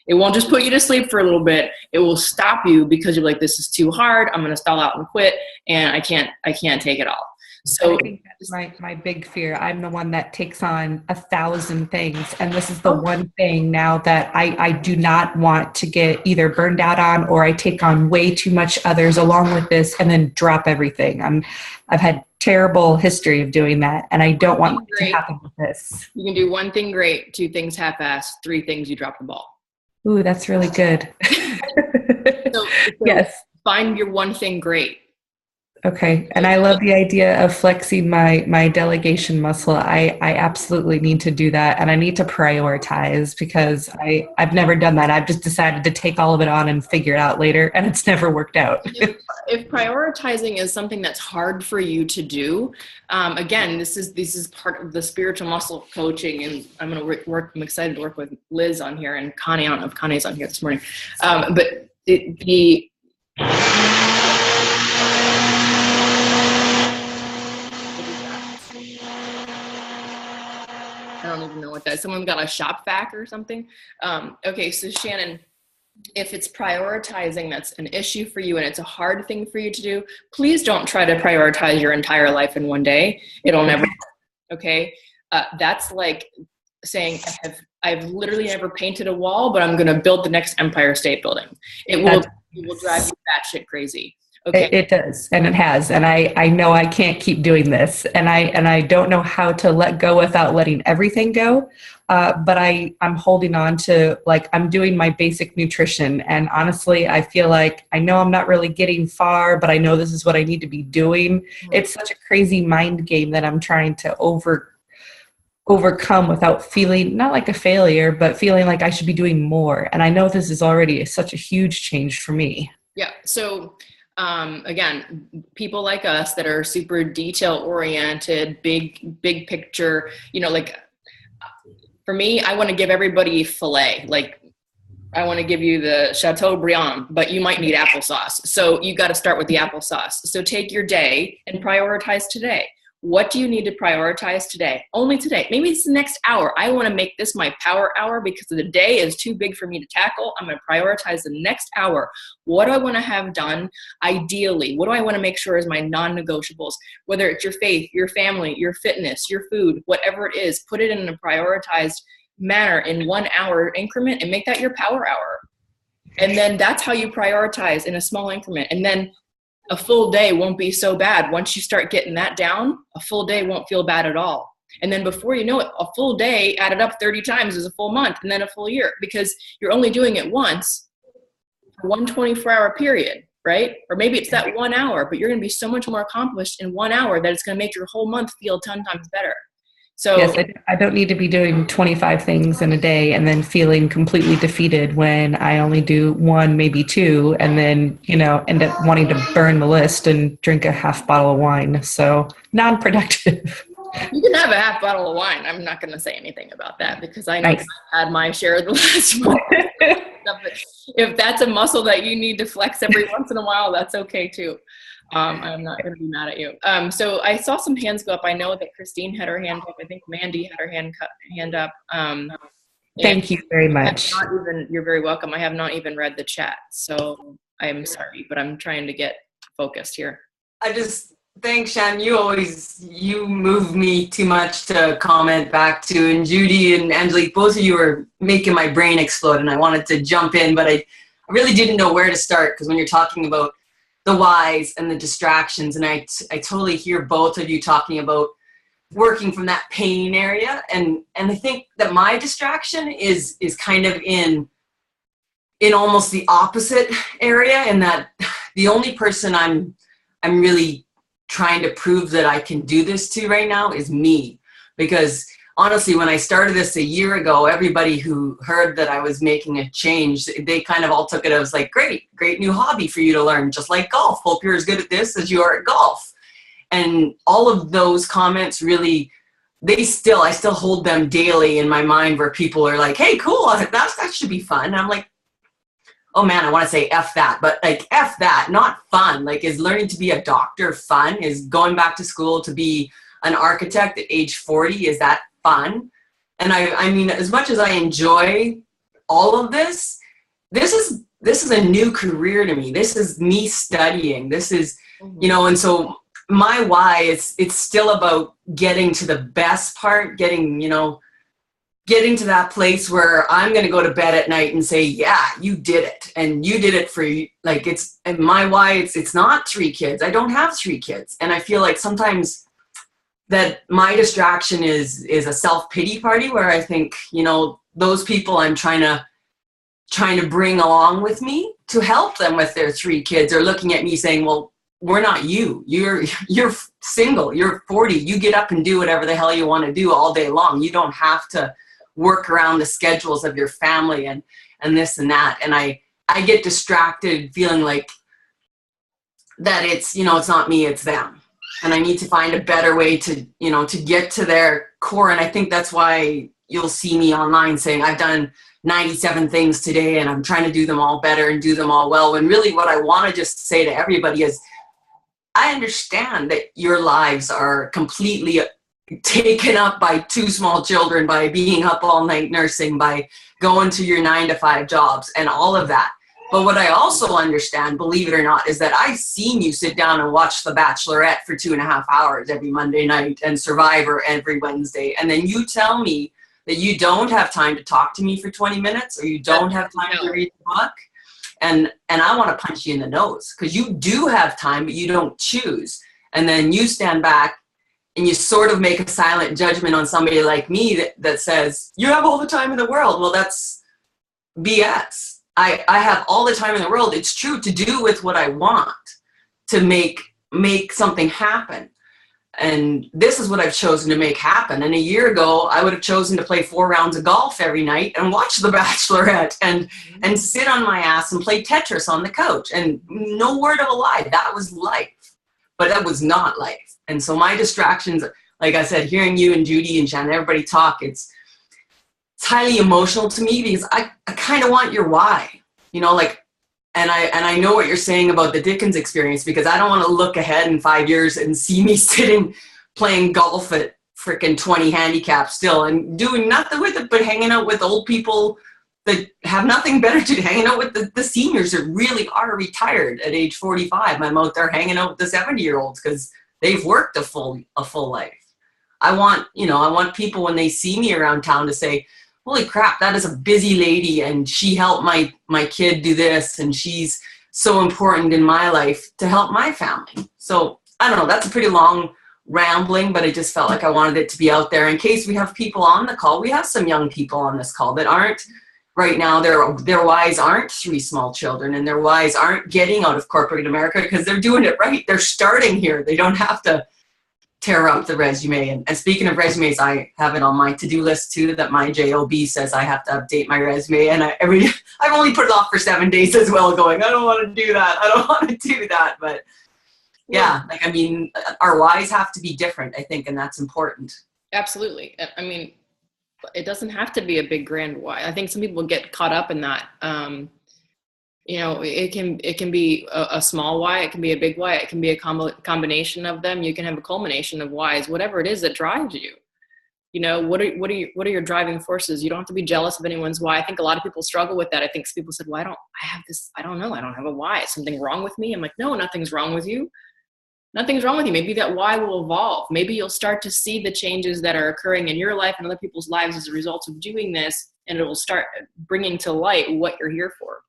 It won't just put you to sleep for a little bit. It will stop you because you're like, this is too hard. I'm going to stall out and quit, and I can't take it all. So I think that's my big fear. I'm the one that takes on 1,000 things. And this is the one thing now that I do not want to get either burned out on, or I take on way too much others along with this and then drop everything. I've had terrible history of doing that, and I don't want it to happen with this. You can do one thing great, two things half-assed, three things you drop the ball. Ooh, that's really good. So yes. Find your one thing great. Okay. And I love the idea of flexing my delegation muscle. I absolutely need to do that. And I need to prioritize, because I've never done that. I've just decided to take all of it on and figure it out later. And it's never worked out. If prioritizing is something that's hard for you to do, again, this is part of the spiritual muscle coaching. And I'm excited to work with Liz on here, and Connie. I don't know if Connie's on here this morning. But I don't even know what that is. Someone got a shop vac or something. Okay, so Shannon, if it's prioritizing that's an issue for you and it's a hard thing for you to do, please don't try to prioritize your entire life in one day. It'll never work, okay? That's like saying I've literally never painted a wall, but I'm going to build the next Empire State Building. It will drive you batshit crazy. Okay. It does, and it has, and I know I can't keep doing this, and I don't know how to let go without letting everything go, but I'm holding on to, like, I'm doing my basic nutrition, and honestly, I feel like I know I'm not really getting far, but I know this is what I need to be doing. Mm-hmm. It's such a crazy mind game that I'm trying to overcome without feeling not like a failure, but feeling like I should be doing more, and I know this is already such a huge change for me. Yeah, so again, people like us that are super detail oriented, big picture, like for me, I want to give everybody filet. Like I want to give you the Chateaubriand, but you might need applesauce. So you got to start with the applesauce. So take your day and prioritize today. What do you need to prioritize today? Only today. Maybe it's the next hour. I want to make this my power hour because the day is too big for me to tackle. I'm going to prioritize the next hour. What do I want to have done ideally? What do I want to make sure is my non-negotiables? Whether it's your faith, your family, your fitness, your food, whatever it is, put it in a prioritized manner in 1 hour increment and make that your power hour. And then that's how you prioritize in a small increment. And then a full day won't be so bad. Once you start getting that down, a full day won't feel bad at all. And then before you know it, a full day added up 30 times is a full month, and then a full year, because you're only doing it once for one 24-hour period. right? Or maybe it's that 1 hour, but you're going to be so much more accomplished in 1 hour that it's going to make your whole month feel 10 times better. So Yes, I don't need to be doing 25 things in a day and then feeling completely defeated when I only do one, maybe two, and then, end up wanting to burn the list and drink a half bottle of wine. So non-productive. you can have a half bottle of wine. I'm not going to say anything about that because I know Nice. I had my share of the last month. If that's a muscle that you need to flex every once in a while, that's okay too. I'm not going to be mad at you. So I saw some hands go up. I know that Christine had her hand up. I think Mandy had her hand up. Thank you very much. You're very welcome. I have not even read the chat, so I'm sorry, but I'm trying to get focused here. Thanks, Shan. You move me too much to comment back to. And Judy and Angelique, both of you are making my brain explode, and I wanted to jump in, but I really didn't know where to start, because when you're talking about the whys and the distractions, and I totally hear both of you talking about working from that pain area, and I think that my distraction is kind of in almost the opposite area, in that the only person I'm really trying to prove that I can do this to right now is me. Because honestly, when I started this a year ago, everybody who heard that I was making a change, they kind of all took it as like, great new hobby for you to learn, just like golf. Hope you're as good at this as you are at golf. And all of those comments really, I still hold them daily in my mind, where people are like, hey, cool, that should be fun. And I'm like, oh man, I want to say F that, but like F that, not fun. Like, is learning to be a doctor fun? Is going back to school to be an architect at age 40, is that fun? And I mean, as much as I enjoy all of this is a new career to me. This is me studying. This is, and so my why, it's still about getting to the best part, getting to that place where I'm going to go to bed at night and say, yeah, you did it. And you did it for, like, and my why, it's not 3 kids. I don't have 3 kids. And I feel like sometimes that my distraction is a self-pity party, where I think, those people I'm trying to bring along with me to help them with their 3 kids are looking at me saying, well, we're not you. You're single. You're 40. You get up and do whatever the hell you want to do all day long. You don't have to work around the schedules of your family and this and that. And I get distracted feeling like that it's not me, it's them. And I need to find a better way to get to their core. And I think that's why you'll see me online saying I've done 97 things today and I'm trying to do them all better and do them all well. When really what I want to just say to everybody is, I understand that your lives are completely taken up by 2 small children, by being up all night nursing, by going to your 9-to-5 jobs and all of that. But what I also understand, believe it or not, is that I've seen you sit down and watch The Bachelorette for 2.5 hours every Monday night and Survivor every Wednesday. And then you tell me that you don't have time to talk to me for 20 minutes, or you don't have time to read the book. And I want to punch you in the nose, because you do have time, but you don't choose. And then you stand back and you sort of make a silent judgment on somebody like me that says, you have all the time in the world. Well, that's BS. I have all the time in the world. It's true, to do with what I want, to make something happen. And this is what I've chosen to make happen. And a year ago, I would have chosen to play 4 rounds of golf every night and watch The Bachelorette and sit on my ass and play Tetris on the couch. And no word of a lie, that was life. But that was not life. And so my distractions, like I said, hearing you and Judy and Shannon, everybody talk, it's highly emotional to me, because I kind of want your why, and I know what you're saying about the Dickens experience, because I don't want to look ahead in 5 years and see me sitting playing golf at freaking 20 handicap still and doing nothing with it but hanging out with old people that have nothing better to do, hanging out with the seniors that really are retired at age 45. I'm out there hanging out with the 70-year-olds because they've worked a full life. I want people, when they see me around town, to say, holy crap, that is a busy lady, and she helped my kid do this, and she's so important in my life to help my family. So I don't know, that's a pretty long rambling, but I just felt like I wanted it to be out there in case we have people on the call. We have some young people on this call that aren't right now their whys aren't 3 small children, and their whys aren't getting out of corporate America because they're doing it right. They're starting here. They don't have to tear up the resume. And speaking of resumes, I have it on my to-do list too, that my job says I have to update my resume, and I've only put it off for 7 days as well, going, I don't want to do that. I don't want to do that. But yeah, like, I mean, our whys have to be different, I think, and that's important. Absolutely. I mean, it doesn't have to be a big grand why. I think some people get caught up in that. You know, it can be a small why, it can be a big why, it can be a combination of them. You can have a culmination of whys, whatever it is that drives you. You know, what are your driving forces? You don't have to be jealous of anyone's why. I think a lot of people struggle with that. I think people said, well, I don't know, I don't have a why. Is something wrong with me? I'm like, no, nothing's wrong with you. Nothing's wrong with you. Maybe that why will evolve. Maybe you'll start to see the changes that are occurring in your life and other people's lives as a result of doing this, and it will start bringing to light what you're here for.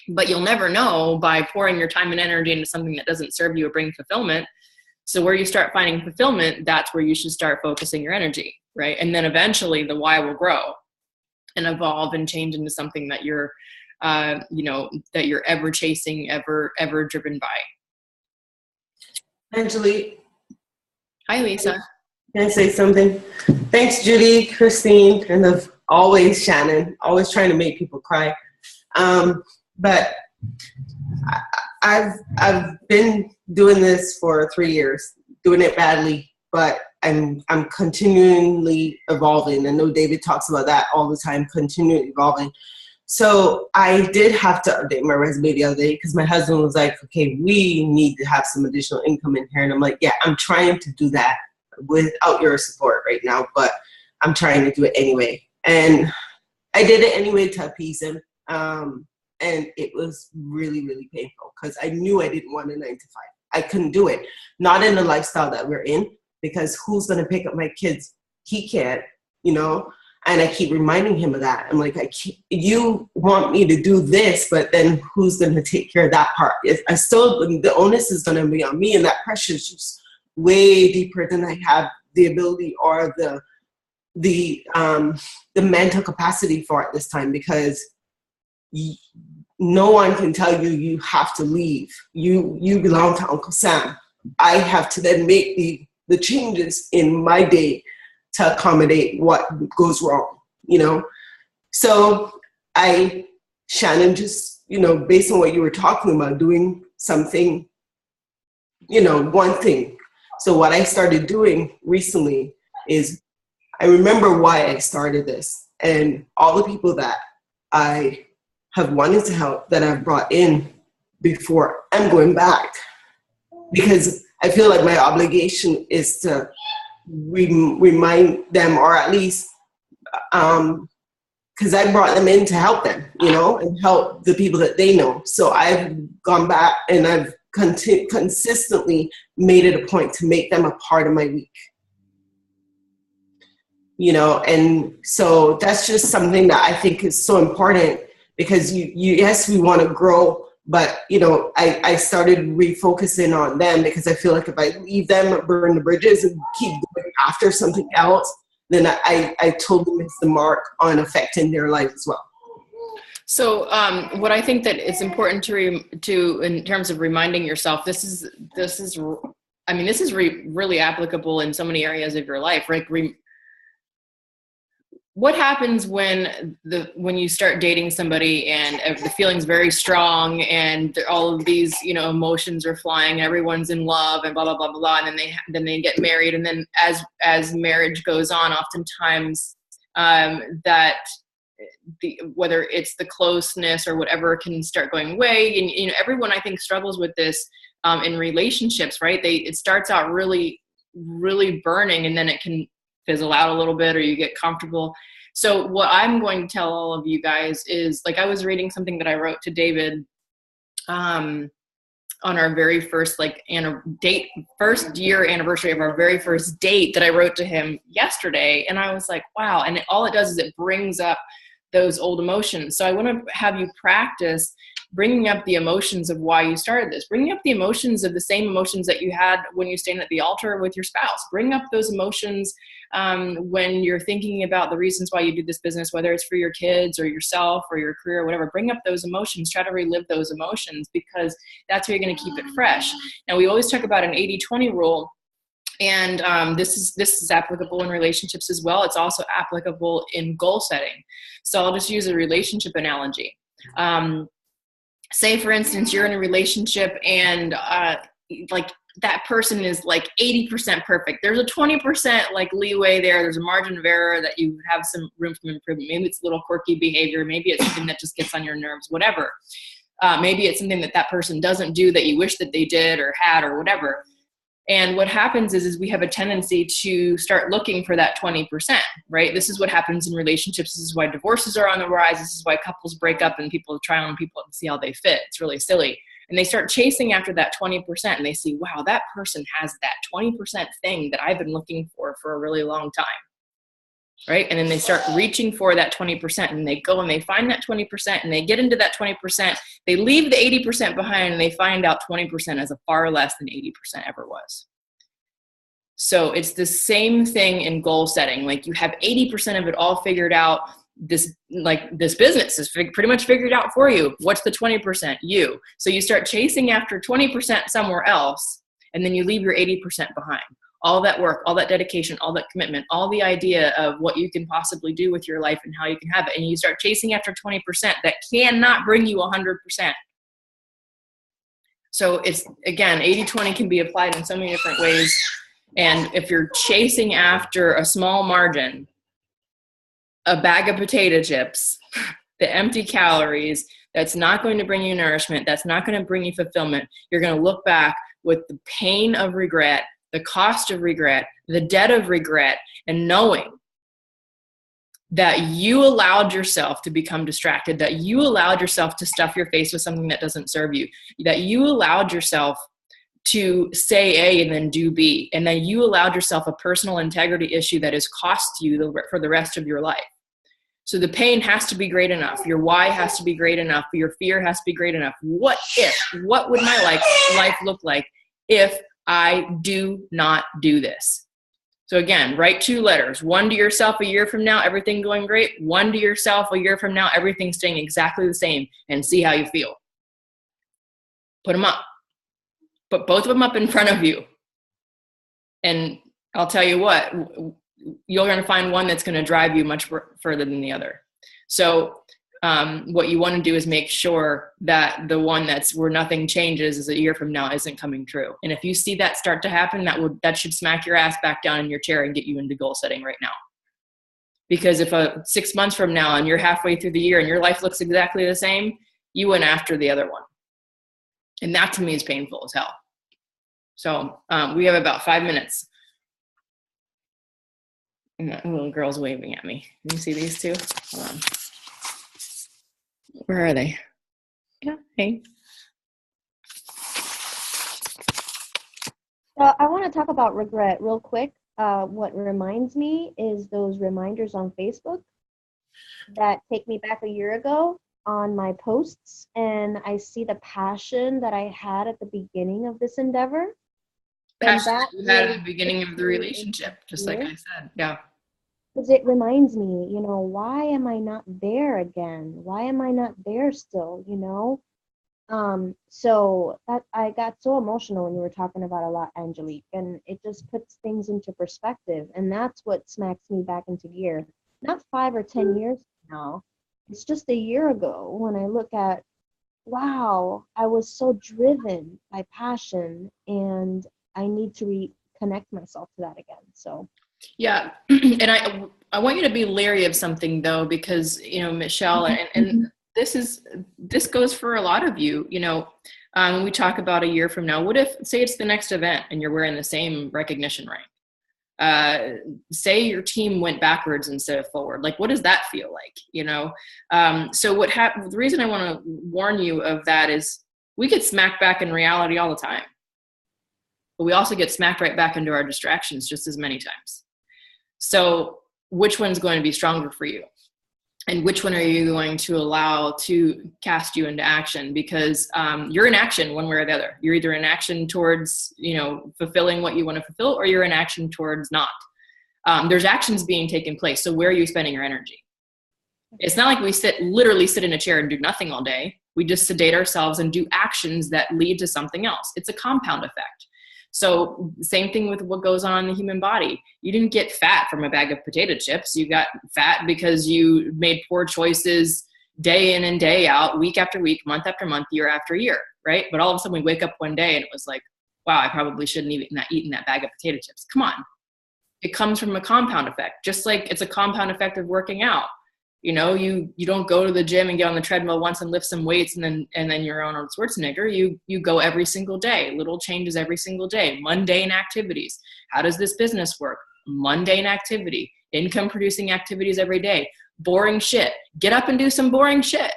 But you'll never know by pouring your time and energy into something that doesn't serve you or bring fulfillment. So where you start finding fulfillment, that's where you should start focusing your energy, right? And then eventually the why will grow and evolve and change into something that you're, that you're ever chasing, ever driven by. Angelique. Hi, Lisa. Can I say something? Thanks, Judy, Christine, and always Shannon, always trying to make people cry. But I've been doing this for 3 years, doing it badly, but I'm continually evolving. I know David talks about that all the time, continually evolving. So I did have to update my resume the other day because my husband was like, okay, we need to have some additional income in here. And I'm like, yeah, I'm trying to do that without your support right now, but I'm trying to do it anyway. And I did it anyway to appease him. And it was really, really painful because I knew I didn't want a 9 to 5. I couldn't do it. Not in the lifestyle that we're in, because who's going to pick up my kids? He can't, you know? And I keep reminding him of that. I'm like, you want me to do this, but then who's going to take care of that part? The onus is going to be on me, and that pressure is just way deeper than I have the ability or the mental capacity for it this time, because no one can tell you have to leave. You belong to Uncle Sam. I have to then make the changes in my day to accommodate what goes wrong, you know? So Shannon, just, you know, based on what you were talking about, doing something, you know, one thing. So what I started doing recently is I remember why I started this, and all the people that I have wanted to help that I've brought in before I'm going back, because I feel like my obligation is to remind them, or at least because I brought them in to help them, you know, and help the people that they know. So I've gone back and I've consistently made it a point to make them a part of my week, you know. And so that's just something that I think is so important, because yes, we want to grow, but, you know, I started refocusing on them, because I feel like if I leave them, burn the bridges, and keep going after something else, then I totally miss the mark on affecting their life as well. So what I think that it's important to in terms of reminding yourself, this is really applicable in so many areas of your life, right? What happens when you start dating somebody and the feeling's very strong and all of these, you know, emotions are flying, everyone's in love and blah blah blah blah blah, and then they get married, and then as marriage goes on, oftentimes whether it's the closeness or whatever can start going away, and, you know, everyone I think struggles with this in relationships, right? It starts out really really burning, and then it can fizzle out a little bit, or you get comfortable. So what I'm going to tell all of you guys is, like, I was reading something that I wrote to David on our very first first year anniversary of our very first date, that I wrote to him yesterday. And I was like, wow. And all it does is it brings up those old emotions. So I want to have you practice bringing up the emotions of why you started this, bringing up the emotions of the same emotions that you had when you stand at the altar with your spouse. Bring up those emotions when you're thinking about the reasons why you do this business, whether it's for your kids or yourself or your career or whatever. Bring up those emotions. Try to relive those emotions, because that's how you're going to keep it fresh. Now, we always talk about an 80-20 rule. And this is applicable in relationships as well. It's also applicable in goal setting. So I'll just use a relationship analogy. Say, for instance, you're in a relationship and like that person is like 80% perfect. There's a 20% like leeway there. There's a margin of error that you have some room for improvement. Maybe it's a little quirky behavior. Maybe it's something that just gets on your nerves, whatever. Maybe it's something that person doesn't do that you wish that they did or had or whatever. And what happens is we have a tendency to start looking for that 20%, right? This is what happens in relationships. This is why divorces are on the rise. This is why couples break up and people try on people and see how they fit. It's really silly. And they start chasing after that 20%, and they see, wow, that person has that 20% thing that I've been looking for a really long time, right? And then they start reaching for that 20%, and they go and they find that 20%, and they get into that 20%. They leave the 80% behind, and they find out 20% is a far less than 80% ever was. So it's the same thing in goal setting. Like, you have 80% of it all figured out. This business is pretty much figured out for you. What's the 20%? You. So you start chasing after 20% somewhere else, and then you leave your 80% behind. All that work, all that dedication, all that commitment, all the idea of what you can possibly do with your life and how you can have it. And you start chasing after 20% that cannot bring you 100%. So it's, again, 80-20 can be applied in so many different ways. And if you're chasing after a small margin, a bag of potato chips, the empty calories, that's not going to bring you nourishment, that's not going to bring you fulfillment, you're going to look back with the pain of regret, the cost of regret, the debt of regret, and knowing that you allowed yourself to become distracted, that you allowed yourself to stuff your face with something that doesn't serve you, that you allowed yourself to say A and then do B, and that you allowed yourself a personal integrity issue that has cost you for the rest of your life. So the pain has to be great enough. Your why has to be great enough. Your fear has to be great enough. What would my life look like if I do not do this? So again, write 2 letters. One to yourself a year from now, everything going great. One to yourself a year from now, everything staying exactly the same, and see how you feel. Put them up. Put both of them up in front of you. And I'll tell you what, you're going to find one that's going to drive you much further than the other. So what you want to do is make sure that the one that's where nothing changes is a year from now isn't coming true. And if you see that start to happen, that should smack your ass back down in your chair and get you into goal setting right now. Because if 6 months from now and you're halfway through the year and your life looks exactly the same, you went after the other one. And that to me is painful as hell. So we have about 5 minutes. And that little girl's waving at me. Can you see these two? Hold on. Where are they? Yeah, hey. I want to talk about regret real quick. What reminds me is those reminders on Facebook that take me back a year ago on my posts, and I see the passion that I had at the beginning of this endeavor. Passion that you had at the beginning of the relationship, just like I said. Yeah. Because it reminds me, why am I not there again? Why am I not there still, So that I got so emotional when you were talking about a lot, Angelique, and it just puts things into perspective. And that's what smacks me back into gear. Not 5 or 10 years now. It's just a year ago when I look at, wow, I was so driven by passion, and I need to reconnect myself to that again. So. Yeah. And I want you to be leery of something though, because, Michelle, and this goes for a lot of you, when we talk about a year from now, what if, say it's the next event and you're wearing the same recognition rank? Say your team went backwards instead of forward. Like, what does that feel like? So the reason I want to warn you of that is we get smacked back in reality all the time, but we also get smacked right back into our distractions just as many times. So which one's going to be stronger for you? and which one are you going to allow to cast you into action? Because you're in action one way or the other. You're either in action towards, fulfilling what you want to fulfill, or you're in action towards not. There's actions being taken place. So where are you spending your energy? It's not like we literally sit in a chair and do nothing all day. We just sedate ourselves and do actions that lead to something else. It's a compound effect. So same thing with what goes on in the human body. You didn't get fat from a bag of potato chips. You got fat because you made poor choices day in and day out, week after week, month after month, year after year, right? But all of a sudden we wake up one day and it was like, wow, I probably shouldn't have eaten that bag of potato chips. Come on. It comes from a compound effect, just like it's a compound effect of working out. You don't go to the gym and get on the treadmill once and lift some weights and then you're Arnold Schwarzenegger. You go every single day, little changes every single day, mundane activities. How does this business work? Mundane activity, income producing activities every day, boring shit. Get up and do some boring shit.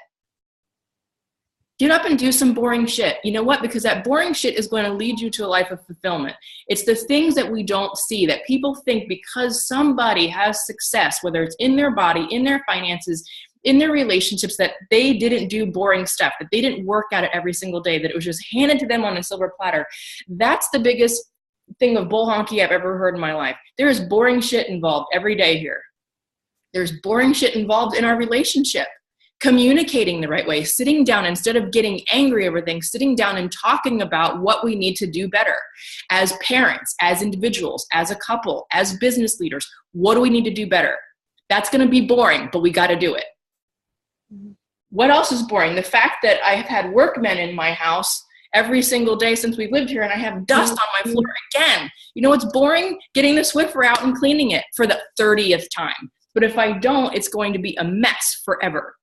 Get up and do some boring shit. You know what? Because that boring shit is going to lead you to a life of fulfillment. It's the things that we don't see, that people think because somebody has success, whether it's in their body, in their finances, in their relationships, that they didn't do boring stuff, that they didn't work at it every single day, that it was just handed to them on a silver platter. That's the biggest thing of bull honky I've ever heard in my life. There is boring shit involved every day here. There's boring shit involved in our relationship. Communicating the right way, sitting down instead of getting angry over things, sitting down and talking about what we need to do better as parents, as individuals, as a couple, as business leaders. What do we need to do better? That's going to be boring, but we got to do it. Mm-hmm. What else is boring? The fact that I have had workmen in my house every single day since we've lived here, and I have dust on my floor again. You know what's boring? Getting the Swiffer out and cleaning it for the 30th time. But if I don't, it's going to be a mess forever.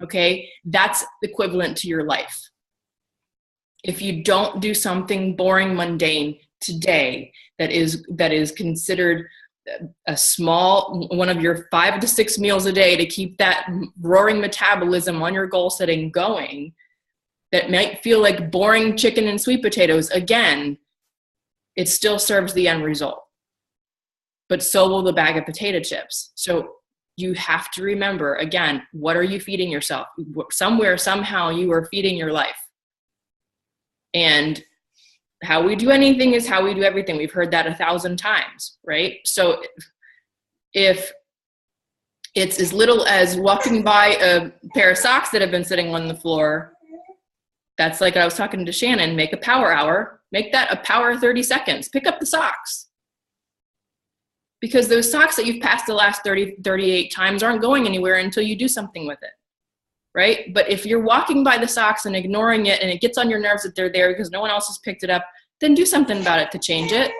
Okay, that's equivalent to your life. If you don't do something boring, mundane today that is considered a small, one of your 5 to 6 meals a day to keep that roaring metabolism on your goal setting going, that might feel like boring chicken and sweet potatoes, again, it still serves the end result. But so will the bag of potato chips. So you have to remember, again, what are you feeding yourself? Somewhere, somehow, you are feeding your life. And how we do anything is how we do everything. We've heard that 1,000 times, right? So if it's as little as walking by a pair of socks that have been sitting on the floor, that's like I was talking to Shannon, make a power hour. Make that a power 30 seconds. Pick up the socks. Because those socks that you've passed the last 38 times aren't going anywhere until you do something with it, right? But if you're walking by the socks and ignoring it and it gets on your nerves that they're there because no one else has picked it up, then do something about it to change it.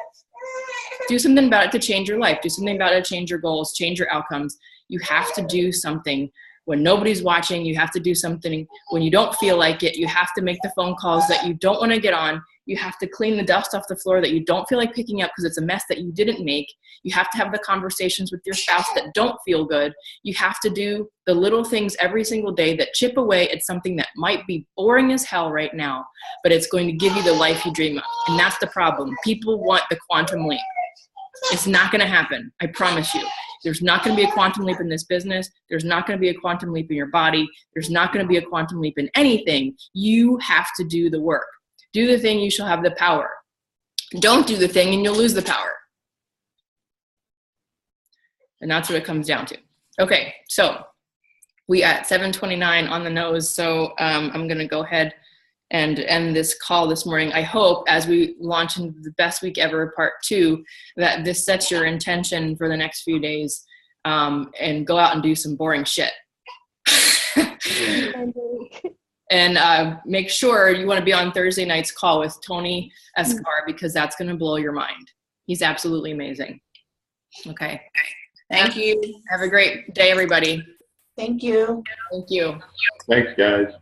Do something about it to change your life. Do something about it to change your goals, change your outcomes. You have to do something when nobody's watching. You have to do something when you don't feel like it. You have to make the phone calls that you don't want to get on. You have to clean the dust off the floor that you don't feel like picking up because it's a mess that you didn't make. You have to have the conversations with your spouse that don't feel good. You have to do the little things every single day that chip away at something that might be boring as hell right now, but it's going to give you the life you dream of. And that's the problem. People want the quantum leap. It's not going to happen. I promise you. There's not going to be a quantum leap in this business. There's not going to be a quantum leap in your body. There's not going to be a quantum leap in anything. You have to do the work. Do the thing, you shall have the power. Don't do the thing and you'll lose the power. And that's what it comes down to. Okay, so we at 7:29 on the nose. So I'm going to go ahead and end this call this morning. I hope as we launch into the best week ever part 2, that this sets your intention for the next few days and go out and do some boring shit. And make sure you want to be on Thursday night's call with Tony Escobar because that's going to blow your mind. He's absolutely amazing. Okay. Thank you. Have a great day, everybody. Thank you. Thank you. Thanks, guys.